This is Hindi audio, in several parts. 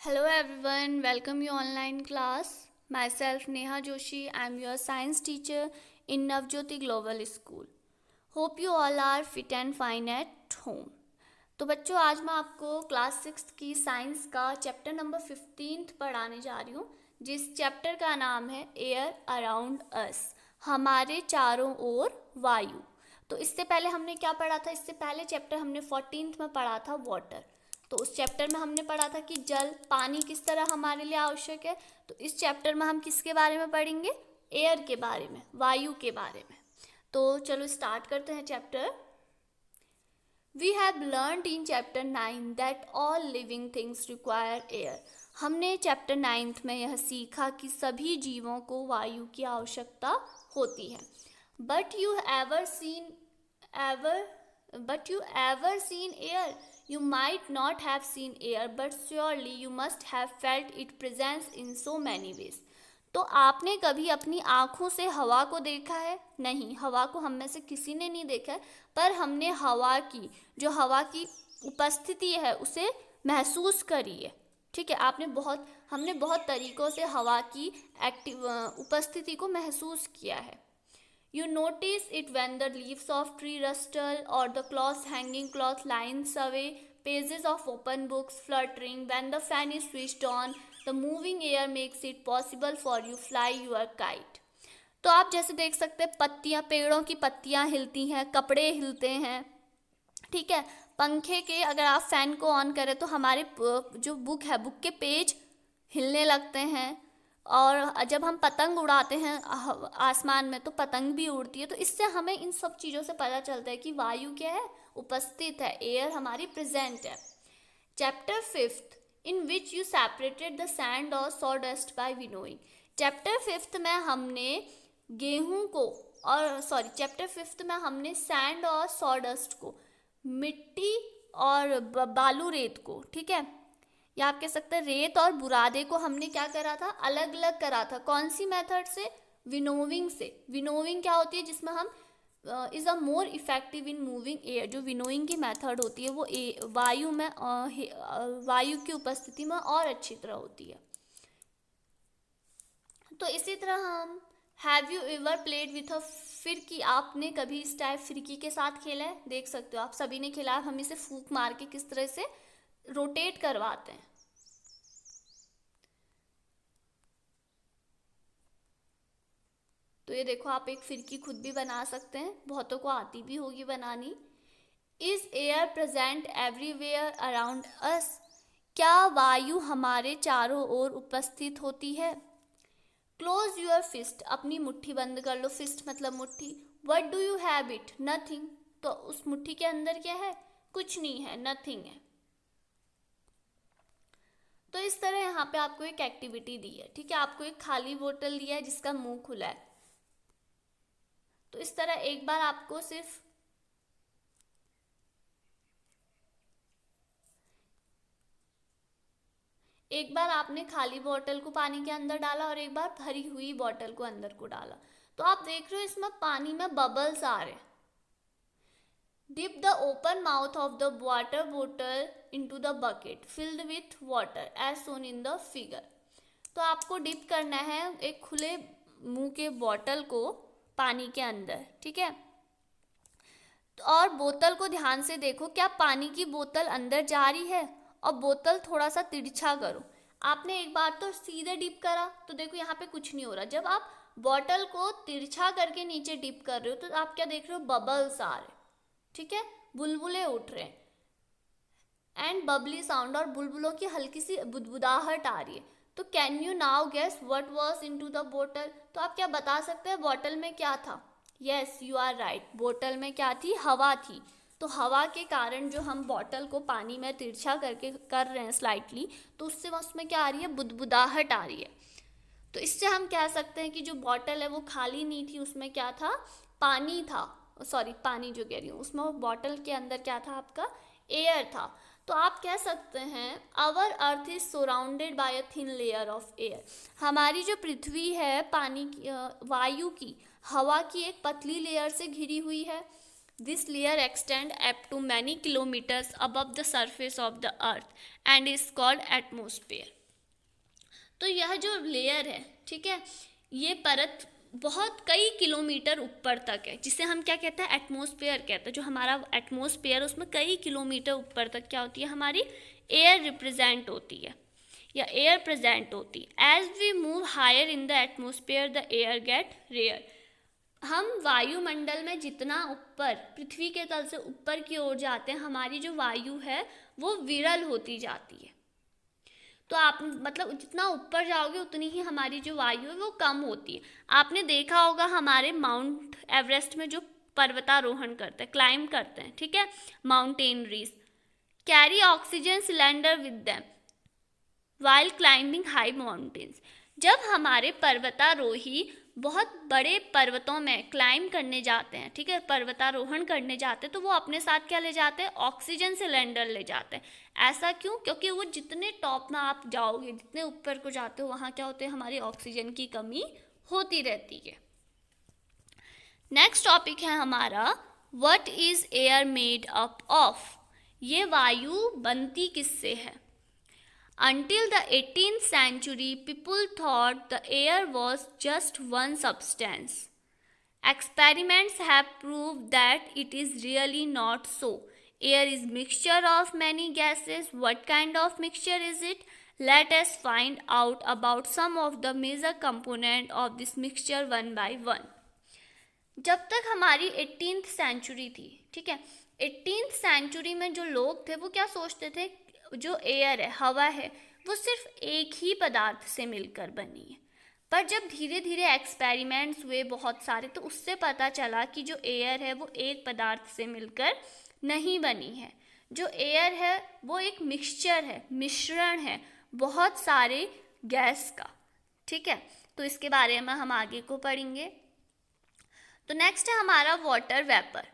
Hello everyone, welcome you online class. Myself Neha Joshi, I am your science teacher in Navjyoti Global School. Hope you all are fit and fine at home. तो बच्चों आज मैं आपको क्लास 6 की साइंस का चैप्टर नंबर 15 पढ़ाने जा रही हूँ, जिस चैप्टर का नाम है एयर अराउंड अस, हमारे चारों ओर वायु। तो इससे पहले हमने क्या पढ़ा था? इससे पहले चैप्टर हमने 14th में पढ़ा था वाटर। तो उस चैप्टर में हमने पढ़ा था कि जल पानी किस तरह हमारे लिए आवश्यक है। तो इस चैप्टर में हम किसके बारे में पढ़ेंगे? एयर के बारे में, वायु के बारे में। तो चलो स्टार्ट करते हैं chapter. We have learned in chapter 9 that all living things require air. हमने चैप्टर 9 में यह सीखा कि सभी जीवों को वायु की आवश्यकता होती है। But you ever seen air? You might not have seen air, but surely you must have felt its presence in so many ways. तो आपने कभी अपनी आँखों से हवा को देखा है? नहीं, हवा को हम में से किसी ने नहीं देखा है, पर हमने हवा की उपस्थिति है उसे महसूस करी है। ठीक है, हमने बहुत तरीक़ों से हवा की उपस्थिति को महसूस किया है। You notice it when the leaves of tree rustle or the hanging cloth lines away, pages of open books fluttering when the fan is switched on. The moving air makes it possible for you fly your kite. तो आप जैसे देख सकते हैं पत्तियां, पेड़ों की पत्तियां हिलती हैं, कपड़े हिलते हैं, ठीक है। पंखे के अगर आप फैन को ऑन करें तो हमारे जो बुक के पेज हिलने लगते हैं। और जब हम पतंग उड़ाते हैं आसमान में तो पतंग भी उड़ती है। तो इससे हमें इन सब चीज़ों से पता चलता है कि वायु क्या है? उपस्थित है, एयर हमारी प्रेजेंट है। Chapter 5 in which you separated the sand और सॉडस्ट बाय विनोइंग। चैप्टर 5 में हमने चैप्टर 5 में हमने सैंड और सॉडस्ट को, मिट्टी और बालू रेत को, ठीक है, या आप कह सकते हैं रेत और बुरादे को हमने क्या करा था? अलग अलग करा था। कौन सी मेथड से? विनोविंग से। विनोविंग क्या होती है? जिसमें हम is a more effective in moving air. जो विनोइंग की मेथड होती है वो वायु की उपस्थिति में और अच्छी तरह होती है। तो इसी तरह हम have you ever played with a फिरकी। आपने कभी इस टाइप फिरकी के साथ खेला है? देख सकते हो आप सभी ने खेला। हम इसे फूंक मार के किस तरह से रोटेट करवाते हैं। तो ये देखो, आप एक फिरकी खुद भी बना सकते हैं, बहुतों को आती भी होगी बनानी। Is air present everywhere around us. क्या वायु हमारे चारों ओर उपस्थित होती है? Close your fist. अपनी मुट्ठी बंद कर लो। फिस्ट मतलब मुट्ठी। What do you have it? Nothing. तो उस मुट्ठी के अंदर क्या है? कुछ नहीं है, नथिंग है। तो इस तरह यहाँ पे आपको एक एक्टिविटी दी है, ठीक है। आपको एक खाली बोतल दिया है जिसका मुंह खुला है। तो इस तरह एक बार आपको सिर्फ एक बार आपने खाली बोतल को पानी के अंदर डाला और एक बार भरी हुई बोतल को अंदर को डाला। तो आप देख रहे हो इसमें पानी में बबल्स आ रहे हैं। Dip the open mouth of the water bottle into the bucket filled with water as shown in the figure. तो आपको डिप करना है एक खुले मुंह के बोतल को पानी के अंदर, ठीक है। और बोतल को ध्यान से देखो, क्या पानी की बोतल अंदर जा रही है? और बोतल थोड़ा सा तिरछा करो। आपने एक बार तो सीधे डिप करा तो देखो यहाँ पे कुछ नहीं हो रहा। जब आप बोतल को तिरछा करके नीचे डिप कर रहे हो तो आप क्या देख रहे हो? बबल्स आ रहे, ठीक है, बुलबुले उठ रहे हैं एंड बबली साउंड, और बुलबुलों की हल्की सी बुदबुदाहट आ रही है। तो can you now guess what was into the बोतल? तो आप क्या बता सकते हैं बोतल में क्या था? यस, यू आर राइट, बोतल में क्या थी? हवा थी। तो हवा के कारण जो हम बोतल को पानी में तिरछा करके कर रहे हैं स्लाइटली, तो उसमें क्या आ रही है? बुदबुदाहट आ रही है। तो इससे हम कह सकते हैं कि जो बोतल है वो खाली नहीं थी, उसमें क्या था? पानी था। पानी जो कह रही हूँ, उसमें वो बॉटल के अंदर क्या था? आपका एयर था। तो आप कह सकते हैं our earth is surrounded by a thin layer of air. हमारी जो पृथ्वी है पानी की, वायु की, हवा की एक पतली लेयर से घिरी हुई है। This layer extends up to many kilometers above the surface of the earth and is called atmosphere. तो यह जो लेयर है, ठीक है, ये परत बहुत कई किलोमीटर ऊपर तक है, जिसे हम क्या कहते हैं, एटमॉस्फेयर कहते हैं। जो हमारा एटमॉस्फेयर उसमें कई किलोमीटर ऊपर तक क्या होती है, हमारी एयर रिप्रेजेंट होती है या एयर प्रेजेंट होती है। As we move higher in the atmosphere the air get rare. हम वायुमंडल में जितना ऊपर, पृथ्वी के तल से ऊपर की ओर जाते हैं, हमारी जो वायु है वो विरल होती जाती है। तो आप मतलब जितना ऊपर जाओगे उतनी ही हमारी जो वायु है वो कम होती है। आपने देखा होगा हमारे माउंट एवरेस्ट में जो पर्वतारोहण करते हैं, क्लाइंब करते हैं, ठीक है, mountaineers carry oxygen cylinder with them while climbing high mountains. जब हमारे पर्वतारोही बहुत बड़े पर्वतों में क्लाइंब करने जाते हैं, ठीक है, पर्वतारोहण करने जाते हैं, तो वो अपने साथ क्या ले जाते हैं, ऑक्सीजन सिलेंडर ले जाते हैं। ऐसा क्यों? क्योंकि वो जितने टॉप में आप जाओगे, जितने ऊपर को जाते हो, वहाँ क्या होते हैं, हमारी ऑक्सीजन की कमी होती रहती है। नेक्स्ट टॉपिक है हमारा, what is air made up of. ये वायु बनती किससे है? Until the 18th century, people thought the air was just one substance. Experiments have proved that it is really not so. Air is mixture of many gases. What kind of mixture is it? Let us find out about some of the major components of this mixture one by one. जब तक हमारी 18th सेंचुरी थी, ठीक है, 18th सेंचुरी में जो लोग थे वो क्या सोचते थे, जो एयर है, हवा है, वो सिर्फ एक ही पदार्थ से मिलकर बनी है। पर जब धीरे धीरे एक्सपेरिमेंट्स हुए बहुत सारे, तो उससे पता चला कि जो एयर है वो एक पदार्थ से मिलकर नहीं बनी है। जो एयर है वो एक मिक्सचर है, मिश्रण है बहुत सारे गैस का, ठीक है। तो इसके बारे में हम आगे को पढ़ेंगे। तो नेक्स्ट है हमारा water vapour.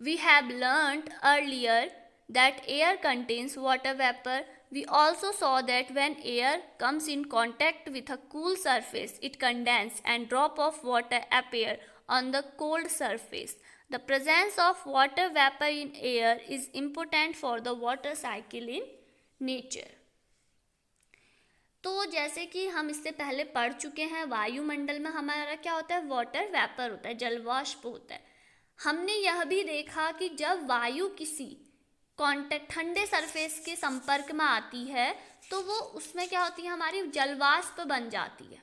We have learned earlier that air contains water vapor. We also saw that when air comes in contact with a cool surface, it condenses and drop of water appear on the cold surface. The presence of water vapor in air is important for the water cycle in nature. तो जैसे कि हम इससे पहले पढ़ चुके हैं, वायुमंडल में हमारा क्या होता है, वाटर वेपर होता है, जलवाष्प होता है। हमने यह भी देखा कि जब वायु किसी कांटेक्ट ठंडे सरफेस के संपर्क में आती है तो वो उसमें क्या होती है, हमारी जलवाष्प बन जाती है।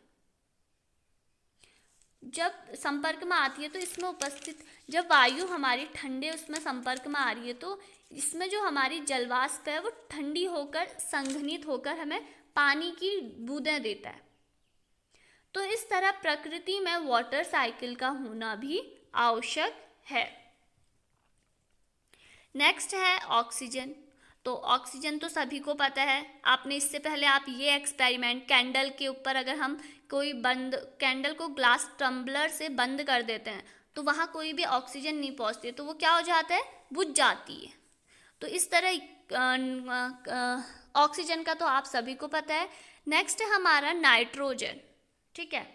जब संपर्क में आती है तो इसमें उपस्थित जब वायु हमारी ठंडे उसमें संपर्क में आ रही है तो इसमें जो हमारी जलवाष्प है वो ठंडी होकर संघनित होकर हमें पानी की बूंदें देता है। तो इस तरह प्रकृति में वाटर साइकिल का होना भी आवश्यक है। नेक्स्ट है ऑक्सीजन। तो ऑक्सीजन तो सभी को पता है, आपने इससे पहले आप ये एक्सपेरिमेंट कैंडल के ऊपर, अगर हम कोई बंद कैंडल को ग्लास टम्बलर से बंद कर देते हैं तो वहाँ कोई भी ऑक्सीजन नहीं पहुँचती, तो वो क्या हो जाता है, बुझ जाती है। तो इस तरह ऑक्सीजन का तो आप सभी को पता है। नेक्स्ट है हमारा नाइट्रोजन, ठीक है।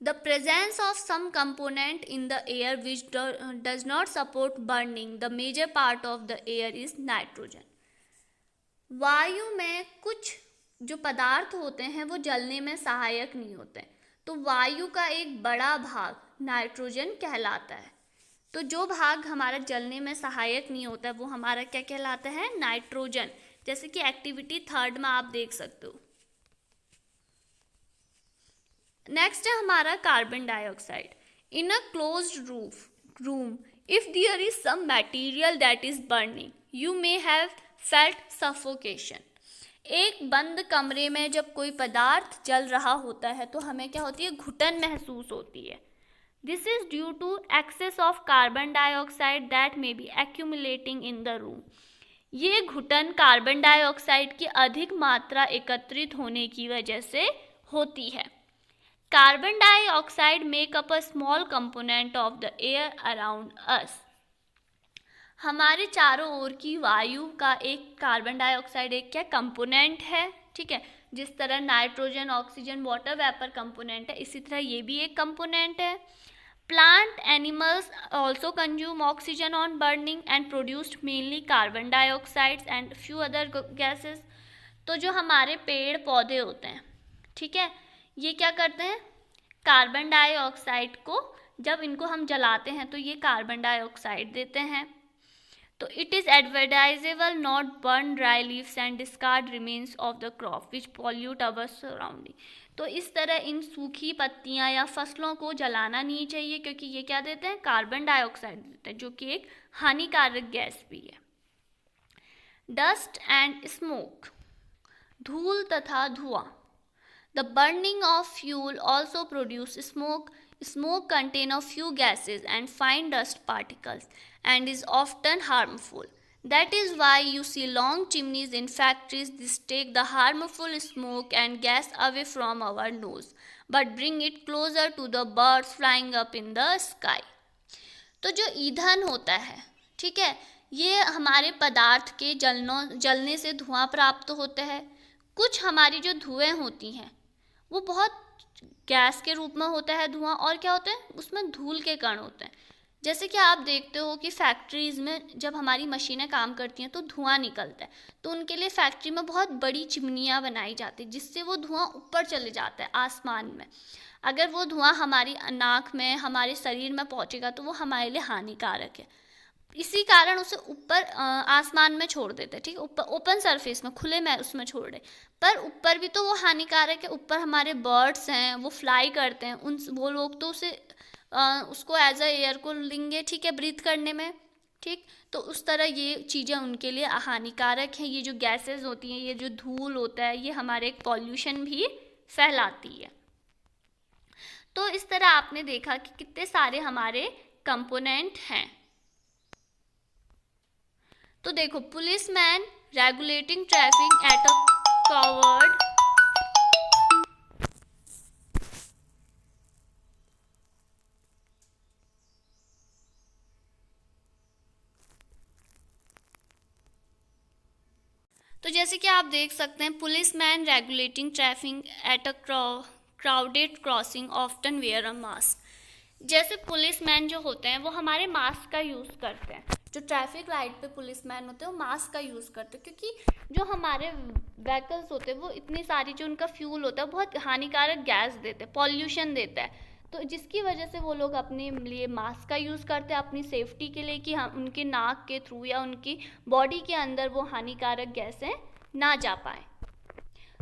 The presence of some component in the air which does not support burning, the major part of the air is nitrogen. वायु में कुछ जो पदार्थ होते हैं वो जलने में सहायक नहीं होते, तो वायु का एक बड़ा भाग नाइट्रोजन कहलाता है। तो जो भाग हमारा जलने में सहायक नहीं होता वो हमारा क्या कहलाता है, नाइट्रोजन। जैसे कि एक्टिविटी 3 में आप देख सकते हो। नेक्स्ट है हमारा carbon dioxide. In a closed room if there is some material that is burning you may have felt suffocation. एक बंद कमरे में जब कोई पदार्थ जल रहा होता है तो हमें क्या होती है, घुटन महसूस होती है। This is due to excess of carbon dioxide that may be accumulating in the room. ये घुटन कार्बन डाइऑक्साइड की अधिक मात्रा एकत्रित होने की वजह से होती है। Carbon dioxide make up a small component of the air around us. हमारे चारों ओर की वायु का एक कार्बन डाइऑक्साइड एक क्या कंपोनेंट है, ठीक है। जिस तरह nitrogen, oxygen water vapour component है, इसी तरह ये भी एक कंपोनेंट है। Plant animals also consume oxygen on burning and produced mainly carbon dioxide and few other gases। तो जो हमारे पेड़ पौधे होते हैं, ठीक है, ये क्या करते हैं, कार्बन डाइऑक्साइड को जब इनको हम जलाते हैं तो ये कार्बन डाइऑक्साइड देते हैं। तो it is advisable not burn dry leaves and discard remains of the crop which pollute our surrounding. तो इस तरह इन सूखी पत्तियां या फसलों को जलाना नहीं चाहिए, क्योंकि ये क्या देते हैं, कार्बन डाइऑक्साइड देते हैं, जो कि एक हानिकारक गैस भी है। डस्ट एंड स्मोक, धूल तथा धुआं। The burning of fuel also produce smoke. Smoke contains a few gases and fine dust particles and is often harmful. That is why you see long chimneys in factories. This take the harmful smoke and gas away from our nose, but bring it closer to the birds flying up in the sky. तो जो ईंधन होता है, ठीक है, ये हमारे पदार्थ के जलने से धुआं प्राप्त होता है। कुछ हमारी जो धुएं होती हैं वो बहुत गैस के रूप में होता है धुआं, और क्या होता है, उसमें धूल के कण होते हैं। जैसे कि आप देखते हो कि फैक्ट्रीज़ में जब हमारी मशीनें काम करती हैं तो धुआं निकलता है, तो उनके लिए फैक्ट्री में बहुत बड़ी चिमनियाँ बनाई जाती हैं, जिससे वो धुआं ऊपर चले जाता है आसमान में। अगर वो धुआं हमारी नाक में, हमारे शरीर में पहुँचेगा तो वो हमारे लिए हानिकारक है। इसी कारण उसे ऊपर आसमान में छोड़ देते हैं, ठीक है, ऊपर ओपन सरफेस में, खुले में उसमें छोड़ रहे, पर ऊपर भी तो वो हानिकारक है। ऊपर हमारे बर्ड्स हैं, वो फ्लाई करते हैं, वो लोग तो उसको एज अ एयर को लेंगे, ठीक है, ब्रीथ करने में, ठीक। तो उस तरह ये चीज़ें उनके लिए हानिकारक हैं। ये जो गैसेस होती हैं, ये जो धूल होता है, ये हमारे एक पॉल्यूशन भी फैलाती है। तो इस तरह आपने देखा कि कितने सारे हमारे कंपोनेंट हैं। तो देखो, policeman regulating traffic at a covered, तो जैसे कि आप देख सकते हैं, policeman regulating traffic at a crowded crossing often wear a mask. जैसे पुलिसमैन जो होते हैं वो हमारे मास्क का यूज़ करते हैं। जो ट्रैफिक लाइट पे पुलिसमैन होते हैं वो मास्क का यूज़ करते हैं, क्योंकि जो हमारे व्हीकल्स होते हैं वो इतनी सारी जो उनका फ्यूल होता है बहुत हानिकारक गैस देते हैं, पॉल्यूशन देता है, तो जिसकी वजह से वो लोग अपने लिए मास्क का यूज़ करते हैं अपनी सेफ्टी के लिए, कि हम उनके नाक के थ्रू या उनकी बॉडी के अंदर वो हानिकारक गैसें ना जा पाएँ।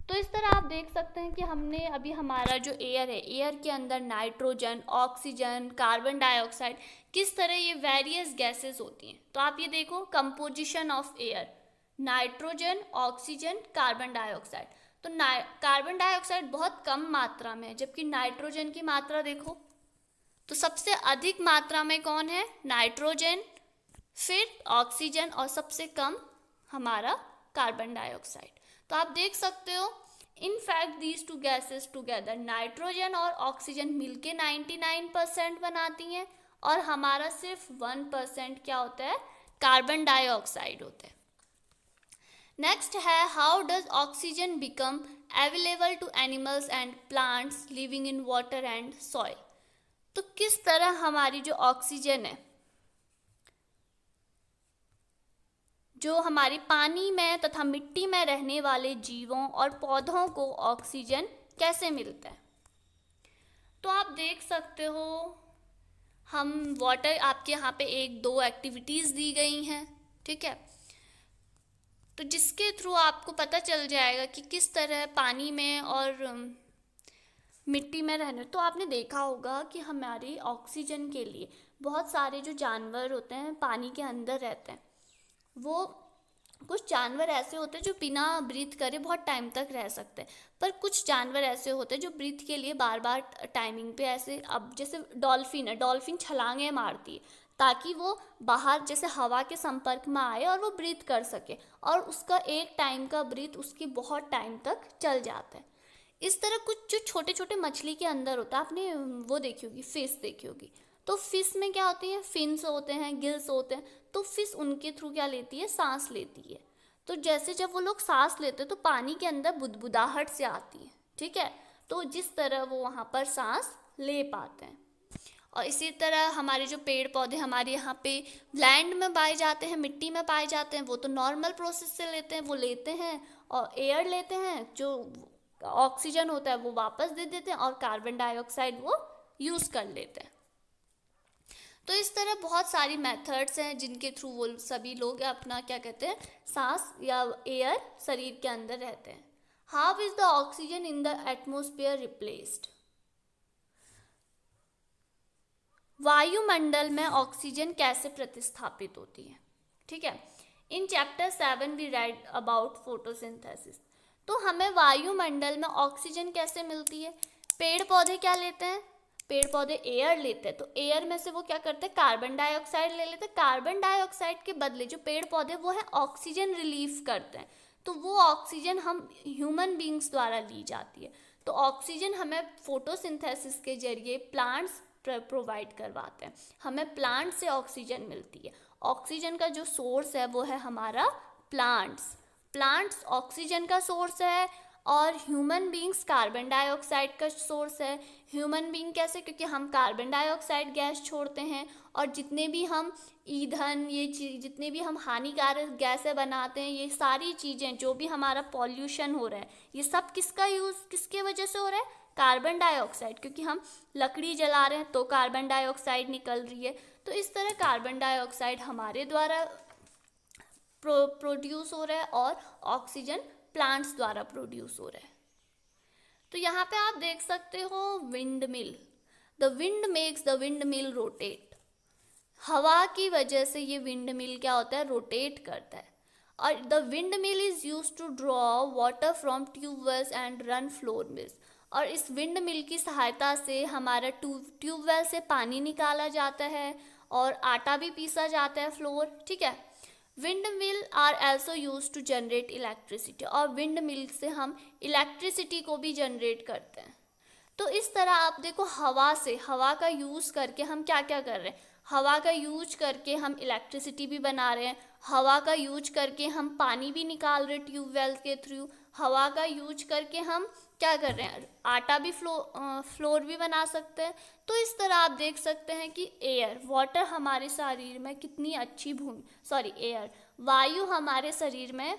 तो इस तरह आप देख सकते हैं कि हमने अभी हमारा जो एयर है, एयर के अंदर नाइट्रोजन, ऑक्सीजन, कार्बन डाइऑक्साइड, किस तरह ये वेरियस गैसेस होती हैं। तो आप ये देखो, composition of air, nitrogen, oxygen, carbon dioxide. तो कार्बन डाइऑक्साइड बहुत कम मात्रा में है, जबकि नाइट्रोजन की मात्रा देखो तो सबसे अधिक मात्रा में कौन है, नाइट्रोजन, फिर ऑक्सीजन, और सबसे कम हमारा कार्बन डाइऑक्साइड। तो आप देख सकते हो, in fact these two gases together, nitrogen और ऑक्सीजन मिलके 99% बनाती हैं, और हमारा सिर्फ 1% क्या होता है, कार्बन डाइऑक्साइड होता है। नेक्स्ट है, how does oxygen become available to animals and plants living in water and soil. तो किस तरह हमारी जो ऑक्सीजन है, जो हमारी पानी में तथा मिट्टी में रहने वाले जीवों और पौधों को ऑक्सीजन कैसे मिलता है। तो आप देख सकते हो, हम वाटर, आपके यहाँ पे 1-2 एक्टिविटीज़ दी गई हैं, ठीक है, तो जिसके थ्रू आपको पता चल जाएगा कि किस तरह पानी में और मिट्टी में रहने। तो आपने देखा होगा कि हमारी ऑक्सीजन के लिए बहुत सारे जो जानवर होते हैं पानी के अंदर रहते हैं, वो कुछ जानवर ऐसे होते हैं जो बिना ब्रीथ करे बहुत टाइम तक रह सकते हैं, पर कुछ जानवर ऐसे होते हैं जो ब्रीथ के लिए बार बार टाइमिंग पे ऐसे, अब जैसे डॉल्फिन है, डॉल्फिन छलांगे मारती है ताकि वो बाहर जैसे हवा के संपर्क में आए और वो ब्रीथ कर सके, और उसका एक टाइम का ब्रीथ उसकी बहुत टाइम तक चल जाता है। इस तरह कुछ जो छोटे छोटे मछली के अंदर होता है, आपने वो देखी होगी, फिश देखी होगी, तो फिश में क्या होती है, फिन्स होते हैं, गिल्स होते हैं, तो फिश उनके थ्रू क्या लेती है, सांस लेती है। तो जैसे जब वो लोग सांस लेते हैं तो पानी के अंदर बुदबुदाहट से आती है, ठीक है। तो जिस तरह वो वहाँ पर सांस ले पाते हैं। और इसी तरह हमारे जो पेड़ पौधे हमारे यहाँ पे लैंड में पाए जाते हैं, मिट्टी में पाए जाते हैं, वो तो नॉर्मल प्रोसेस से लेते हैं, वो लेते हैं और एयर लेते हैं, जो ऑक्सीजन होता है वो वापस दे देते हैं और कार्बन डाइऑक्साइड वो यूज़ कर लेते हैं। तो इस तरह बहुत सारी मेथड्स हैं जिनके थ्रू वो सभी लोग अपना क्या कहते हैं सांस या एयर शरीर के अंदर रहते हैं। How is the oxygen in the atmosphere replaced? वायुमंडल में ऑक्सीजन कैसे प्रतिस्थापित होती है, ठीक है। In chapter 7 we read about photosynthesis. तो हमें वायुमंडल में ऑक्सीजन कैसे मिलती है? पेड़ पौधे क्या लेते हैं? पेड़ पौधे एयर लेते हैं, तो एयर में से वो क्या करते हैं कार्बन डाइऑक्साइड ले लेते हैं। कार्बन डाइऑक्साइड के बदले जो पेड़ पौधे वो है ऑक्सीजन रिलीव करते हैं, तो वो ऑक्सीजन हम ह्यूमन बींग्स द्वारा ली जाती है। तो ऑक्सीजन हमें फोटोसिंथेसिस के जरिए प्लांट्स प्रोवाइड करवाते हैं, हमें प्लांट से ऑक्सीजन मिलती है। ऑक्सीजन का जो सोर्स है वो है हमारा प्लांट्स ऑक्सीजन का सोर्स है और ह्यूमन बींग्स कार्बन डाइऑक्साइड का सोर्स है। ह्यूमन बींग कैसे? क्योंकि हम कार्बन डाइऑक्साइड गैस छोड़ते हैं और जितने भी हम ईंधन जितने भी हम हानिकारक गैसें बनाते हैं, ये सारी चीज़ें जो भी हमारा पॉल्यूशन हो रहा है ये सब किसका यूज़ किसके वजह से हो रहा है? कार्बन डाइऑक्साइड, क्योंकि हम लकड़ी जला रहे हैं तो कार्बन डाइऑक्साइड निकल रही है। तो इस तरह कार्बन डाइऑक्साइड हमारे द्वारा प्रोड्यूस हो रहा है और ऑक्सीजन प्लांट्स द्वारा प्रोड्यूस हो रहा है। तो यहाँ पे आप देख सकते हो wind mill, the wind makes the wind mill rotate. हवा की वजह से ये विंड मिल क्या होता है? रोटेट करता है। और the windmill is use to draw water from tubewells and run flour mills. और इस विंड मिल की सहायता से हमारा ट्यूबवेल से पानी निकाला जाता है और आटा भी पीसा जाता है फ्लोर, ठीक है। Windmill are also use to generate electricity, और विंड मिल से हम इलेक्ट्रिसिटी को भी जनरेट करते हैं। तो इस तरह आप देखो हवा का यूज़ करके हम क्या क्या कर रहे हैं? हवा का यूज करके हम इलेक्ट्रिसिटी भी बना रहे हैं, हवा का यूज करके हम पानी भी निकाल रहे हैं ट्यूबवेल के थ्रू, हवा का यूज करके हम क्या कर रहे हैं? आटा भी फ्लोर भी बना सकते हैं। तो इस तरह आप देख सकते हैं कि वाटर हमारे शरीर में कितनी अच्छी वायु हमारे शरीर में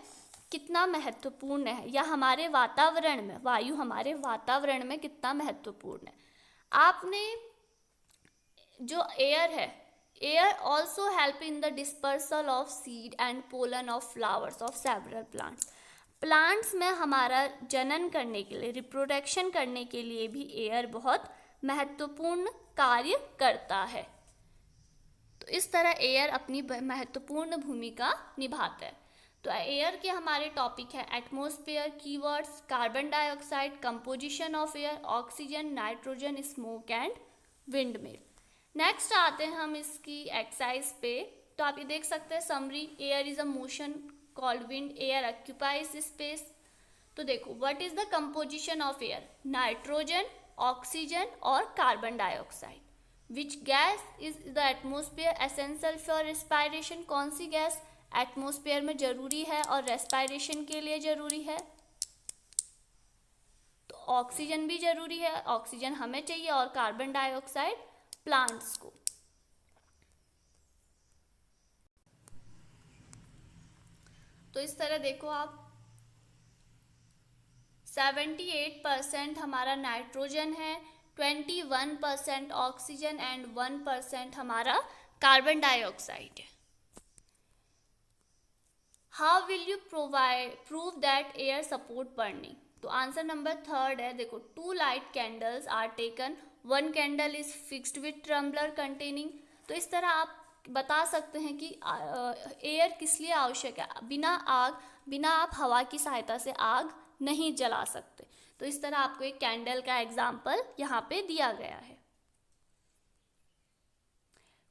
कितना महत्वपूर्ण है, या हमारे वातावरण में वायु हमारे वातावरण में कितना महत्वपूर्ण है। आपने जो एयर है, air also help in the dispersal of seed and pollen of flowers of several plants में हमारा जनन करने के लिए, रिप्रोडक्शन करने के लिए भी एयर बहुत महत्वपूर्ण कार्य करता है। तो इस तरह एयर अपनी महत्वपूर्ण भूमिका निभाता है। तो एयर के हमारे टॉपिक है atmosphere, keywords, carbon dioxide, composition of air, oxygen, nitrogen, smoke and windmill. Next आते हैं हम इसकी एक्सरसाइज पे। तो आप ये देख सकते हैं summary, air is a motion called wind, air occupies space. तो देखो what is the composition of air? Nitrogen, oxygen और carbon dioxide. Which gas is the atmosphere essential for respiration? कौन सी गैस एटमोस्फेयर में जरूरी है और रेस्पायरेशन के लिए जरूरी है? तो ऑक्सीजन भी जरूरी है, ऑक्सीजन हमें चाहिए, और कार्बन डाइऑक्साइड प्लांट्स को। तो इस तरह देखो आप 78% हमारा नाइट्रोजन है, 21% ऑक्सीजन एंड 1% हमारा कार्बन डाइऑक्साइड है। How will you prove that air support burning? तो आंसर नंबर 3 है। देखो 2 light candles are taken, 1 candle is fixed with tumbler containing. तो इस तरह आप बता सकते हैं कि एयर किस लिए आवश्यक है। बिना आप हवा की सहायता से आग नहीं जला सकते। तो इस तरह आपको एक कैंडल का एग्जाम्पल यहाँ पे दिया गया है।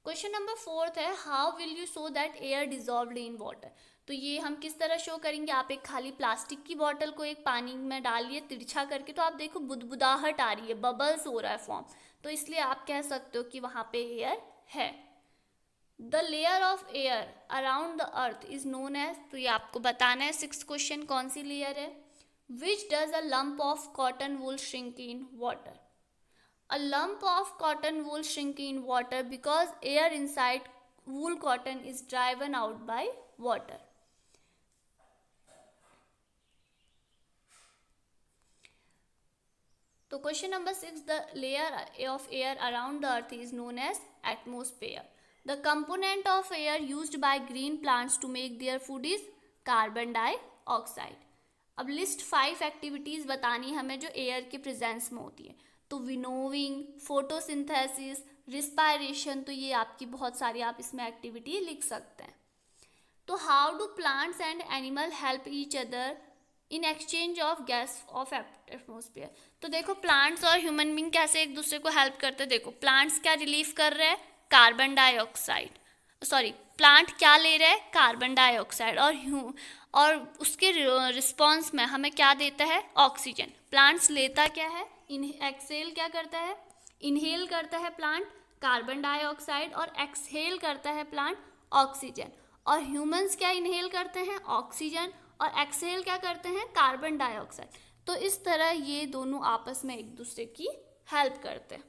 क्वेश्चन नंबर 4 है, how will you show that air dissolved in water? तो ये हम किस तरह शो करेंगे? आप एक खाली प्लास्टिक की बोतल को एक पानी में डालिए तिरछा करके, तो आप देखो बुदबुदाहट आ रही है, बबल्स हो रहा है फॉर्म। तो इसलिए आप कह सकते हो कि वहाँ पे एयर है। The layer of air around the earth is known as, तो ये आपको बताना है 6th क्वेश्चन, कौन सी लेयर है. Which does a lump of cotton wool shrink in water. A lump of cotton wool shrink in water because air inside wool cotton is driven out by water. तो question number 6, the layer of air around the earth is known as atmosphere. The component of air used by green plants to make their food is carbon dioxide. अब लिस्ट 5 एक्टिविटीज बतानी हमें जो एयर के प्रेजेंस में होती है. तो विनोविंग, फोटोसिंथेसिस, रिस्पायरेशन, तो ये आपकी बहुत सारी आप इसमें एक्टिविटी लिख सकते हैं. तो how do plants and animal help each other in exchange of gas off atmosphere. तो देखो प्लांट्स और ह्यूमन बीइंग कैसे एक दूसरे को हेल्प करते हैं. देखो प्लांट्स क्या रिलीव कर रहे हैं, कार्बन डाइऑक्साइड, सॉरी प्लांट क्या ले रहे हैं, कार्बन डाइऑक्साइड, और उसके रिस्पॉन्स में हमें क्या देता है, ऑक्सीजन. प्लांट्स लेता क्या है, एक्सहेल क्या करता है, इनहेल करता है प्लांट कार्बन डाइऑक्साइड, और एक्सहेल करता है प्लांट ऑक्सीजन. और ह्यूमंस क्या इनहेल करते हैं, ऑक्सीजन, और एक्सहेल क्या करते हैं, कार्बन डाइऑक्साइड. तो इस तरह ये दोनों आपस में एक दूसरे की हेल्प करते हैं.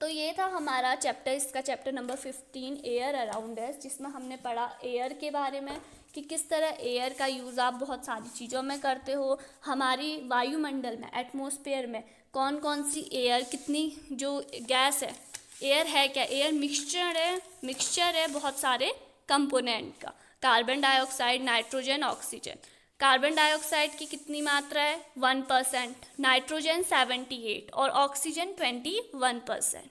तो ये था हमारा चैप्टर, इसका chapter number 15 air around us, जिसमें हमने पढ़ा एयर के बारे में कि किस तरह एयर का यूज़ आप बहुत सारी चीज़ों में करते हो. हमारी वायुमंडल में, एटमॉस्फेयर में कौन कौन सी एयर, कितनी जो गैस है, एयर है क्या, एयर मिक्सचर है बहुत सारे कंपोनेंट का, carbon dioxide, nitrogen, oxygen. Carbon dioxide की कितनी मात्रा है, 1%, नाइट्रोजन 78 और ऑक्सीजन 21%.